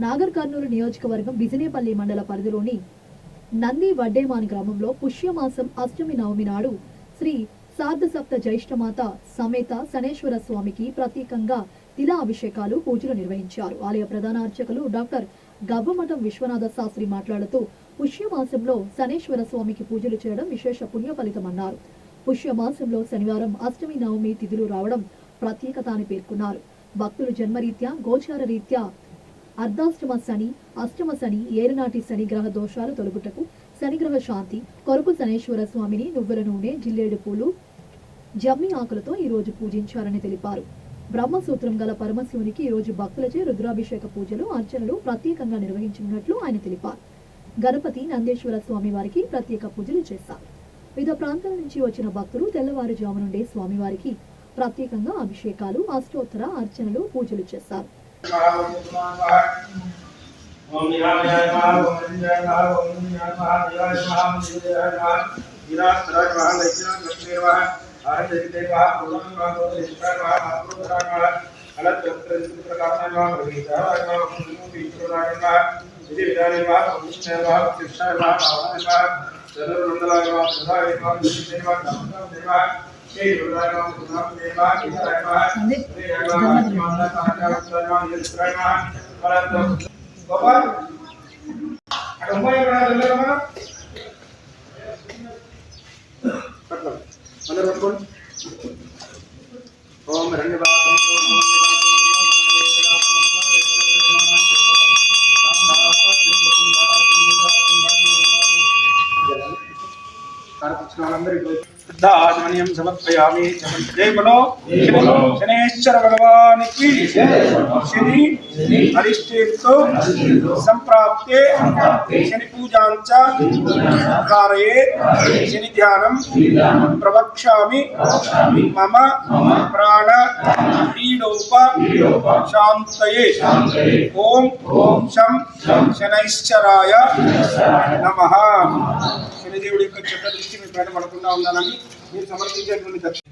నాగర్ కర్నూలు నియోజకవర్గం బిజినేపల్లి మండల పరిధిలోని నంది వడ్డేమాన్ గ్రామంలో పుష్యమాసం అష్టమి నవమి నాడు శ్రీ సార్ధసప్త జ్యేష్ఠమాత సమేత శనేశ్వర స్వామికి ప్రత్యేకంగా తిలా అభిషేకాలు పూజలు నిర్వహించారు. ఆలయ ప్రధాన అర్చకులు డాక్టర్ గవ్వమఠం విశ్వనాథ శాస్త్రి మాట్లాడుతూ పుష్యమాసంలో శనేశ్వర స్వామికి పూజలు చేయడం విశేష పుణ్య ఫలితమన్నారు. పుష్యమాసంలో శనివారం అష్టమి నవమి తిథులు రావడం ప్రత్యేకత అని పేర్కొన్నారు. భక్తులు జన్మరీత్యా గోచార రీత్యా అర్ధాష్టమ శని, అష్టమ శని, ఏరునాటి శని గ్రహ దోషాలు తొలగుటకు శనిగ్రహ శాంతి కొరకు శనేశ్వర స్వామిని నువ్వుల నూనె, జిల్లేడు పూలు, జమ్మి ఆకులతో ఈ రోజు పూజించారని తెలిపారు. బ్రహ్మసూత్రం గల పరమశివునికి ఈ రోజు భక్తులచే రుద్రాభిషేక పూజలు, అర్చనలు ప్రత్యేకంగా నిర్వహించినట్లు ఆయన తెలిపారు. గణపతి నందేశ్వర స్వామి వారికి ప్రత్యేక పూజలు చేశారు. వివిధ ప్రాంతాల నుంచి వచ్చిన భక్తులు తెల్లవారుజాము నుండే స్వామివారికి ప్రత్యేకంగా అభిషేకాలు, అష్టోత్తర అర్చనలు, పూజలు చేశారు. ओम रंग धान्यम समर्पयामि। जय बोलो शनेश्वर भगवान की शनि अरिष्टेतो संप्राप्ते शनि पूजांच कारयेत् शनि ध्यानं प्रवक्ष्यामि। मम प्राण पीडोप शान्तये। ओम शं शनैश्चराय नमः। శనిదేవుడి యొక్క చెడ్డ దృష్టి మీ పైన పడకుండా ఉండాలని మీరు సమర్పించేటువంటి దక్షిణ